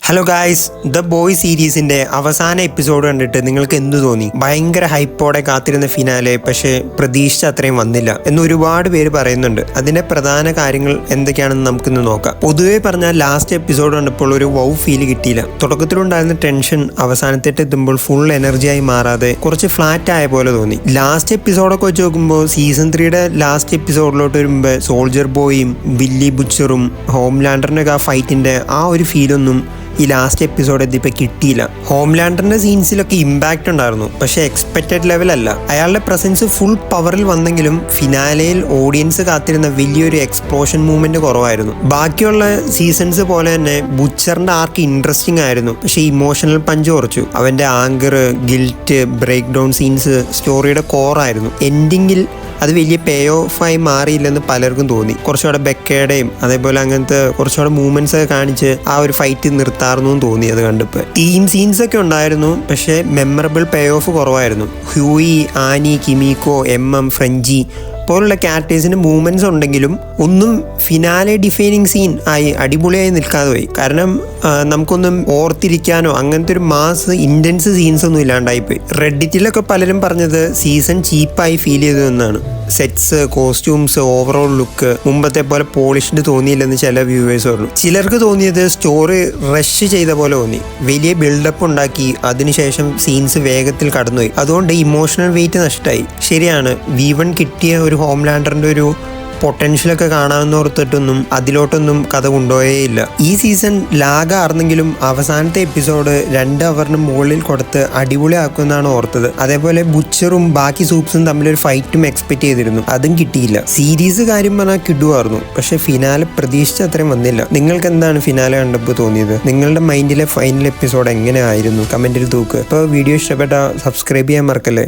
Hello guys, the boy സീരീസിന്റെ അവസാന episode കണ്ടിട്ട് നിങ്ങൾക്ക് എന്തു തോന്നി? ഭയങ്കര ഹൈപ്പോടെ കാത്തിരുന്ന ഫിനാലെ, പക്ഷേ പ്രതീക്ഷിച്ച അത്രയും വന്നില്ല എന്ന് ഒരുപാട് പേര് പറയുന്നുണ്ട്. അതിന്റെ പ്രധാന കാര്യങ്ങൾ എന്തൊക്കെയാണെന്ന് നമുക്കിന്ന് നോക്കാം. പൊതുവെ പറഞ്ഞാൽ ലാസ്റ്റ് എപ്പിസോഡ് കണ്ടപ്പോൾ ഒരു വൗ ഫീൽ കിട്ടിയില്ല. തുടക്കത്തിലുണ്ടായിരുന്ന ടെൻഷൻ അവസാനത്തേട്ട് എത്തുമ്പോൾ ഫുൾ എനർജിയായി മാറാതെ കുറച്ച് ഫ്ലാറ്റ് ആയ പോലെ തോന്നി. ലാസ്റ്റ് എപ്പിസോഡൊക്കെ വെച്ച് നോക്കുമ്പോൾ സീസൺ 3യുടെ ലാസ്റ്റ് എപ്പിസോഡിലോട്ട് വരുമ്പോൾ സോൾജർ ബോയും ബില്ലി ബുച്ചറും ഹോംലാൻഡറിനൊക്കെ ആ ഫൈറ്റിന്റെ ആ ഒരു ഫീലൊന്നും ഈ ലാസ്റ്റ് എപ്പിസോഡ് എത്തിയപ്പോൾ കിട്ടിയില്ല. ഹോംലാൻഡറിന്റെ സീൻസിലൊക്കെ ഇമ്പാക്റ്റ് ഉണ്ടായിരുന്നു, പക്ഷെ എക്സ്പെക്റ്റഡ് ലെവലല്ല. അയാളുടെ പ്രസൻസ് ഫുൾ പവറിൽ വന്നെങ്കിലും ഫിനാലയിൽ ഓഡിയൻസ് കാത്തിരുന്ന വലിയൊരു എക്സ്പ്ലോഷൻ മൂവ്മെന്റ് കുറവായിരുന്നു. ബാക്കിയുള്ള സീസൺസ് പോലെ തന്നെ ബുച്ചറിന്റെ ആർക്ക് ഇൻട്രസ്റ്റിംഗ് ആയിരുന്നു, പക്ഷെ ഇമോഷണൽ പഞ്ച് കുറച്ചു. അവന്റെ anger, guilt, break down scenes സ്റ്റോറിയുടെ കോറായിരുന്നു. എൻഡിങ്ങിൽ അത് വലിയ പേ ഓഫായി മാറിയില്ലെന്ന് പലർക്കും തോന്നി. കുറച്ചുകൂടെ ബെക്കയുടെയും അതേപോലെ അങ്ങനത്തെ കുറച്ചുകൂടെ മൂവ്മെന്റ്സ് ഒക്കെ കാണിച്ച് ആ ഒരു ഫൈറ്റ് നിർത്താറുന്നു തോന്നി. അത് കണ്ടപ്പോൾ ടീം സീൻസ് ഒക്കെ ഉണ്ടായിരുന്നു, പക്ഷേ മെമ്മറബിൾ പേ ഓഫ് കുറവായിരുന്നു. ഹ്യൂയി, ആനി, കിമിക്കോ, ഫ്രഞ്ചി പോലുള്ള ക്യാരക്ടേഴ്സിന്റെ മൂവ്മെന്റ്സ് ഉണ്ടെങ്കിലും ഒന്നും ഫിനാലെ ഡിഫൈനിങ് സീൻ ആയി അടിപൊളിയായി നിൽക്കാതെ പോയി. കാരണം നമുക്കൊന്നും ഓർത്തിരിക്കാനോ അങ്ങനത്തെ ഒരു മാസ് ഇൻറ്റൻസ് സീൻസ് ഒന്നും ഇല്ലാണ്ടായിപ്പോയി. റെഡിറ്റിലൊക്കെ പലരും പറഞ്ഞത് സീസൺ ചീപ്പായി ഫീൽ ചെയ്തു എന്നാണ്. സെറ്റ്സ്, കോസ്റ്റ്യൂംസ്, ഓവറോൾ ലുക്ക് മുമ്പത്തെ പോലെ പോളിഷ്ഡ് തോന്നിയില്ലെന്ന് ചില വ്യൂവേഴ്സ് പറഞ്ഞു. ചിലർക്ക് തോന്നിയത് സ്റ്റോറി റഷ് ചെയ്ത പോലെ തോന്നി. വലിയ ബിൽഡപ്പ് ഉണ്ടാക്കി അതിനുശേഷം സീൻസ് വേഗത്തിൽ കടന്നുപോയി. അതുകൊണ്ട് ഇമോഷണൽ വെയിറ്റ് നഷ്ടമായി. ശരിയാണ്, V1 കിട്ടിയ ഒരു ഹോംലാൻഡറിന്റെ ഒരു പൊട്ടൻഷ്യലൊക്കെ കാണാമെന്ന് ഓർത്തിട്ടൊന്നും അതിലോട്ടൊന്നും കഥ കൊണ്ടുപോയേയില്ല. ഈ സീസൺ ലാഗാർന്നെങ്കിലും അവസാനത്തെ എപ്പിസോഡ് 2 അവറിന് മുകളിൽ കൊടുത്ത് അടിപൊളിയാക്കുമെന്നാണ് ഓർത്തത്. അതേപോലെ ബുച്ചറും ബാക്കി സൂപ്സും തമ്മിലൊരു ഫൈറ്റും എക്സ്പെക്ട് ചെയ്തിരുന്നു, അതും കിട്ടിയില്ല. സീരീസ് കാര്യം പറഞ്ഞാൽ കിടുവായിരുന്നു, പക്ഷെ ഫിനാലെ പ്രതീക്ഷിച്ച അത്രയും വന്നില്ല. നിങ്ങൾക്ക് എന്താണ് ഫിനാലെ കണ്ടപ്പോൾ തോന്നിയത്? നിങ്ങളുടെ മൈൻഡിലെ ഫൈനൽ എപ്പിസോഡ് എങ്ങനെ ആയിരുന്നു? കമന്റിൽ തൂക്ക്. ഇപ്പോൾ വീഡിയോ ഇഷ്ടപ്പെട്ട സബ്സ്ക്രൈബ് ചെയ്യാൻ മറക്കല്ലേ.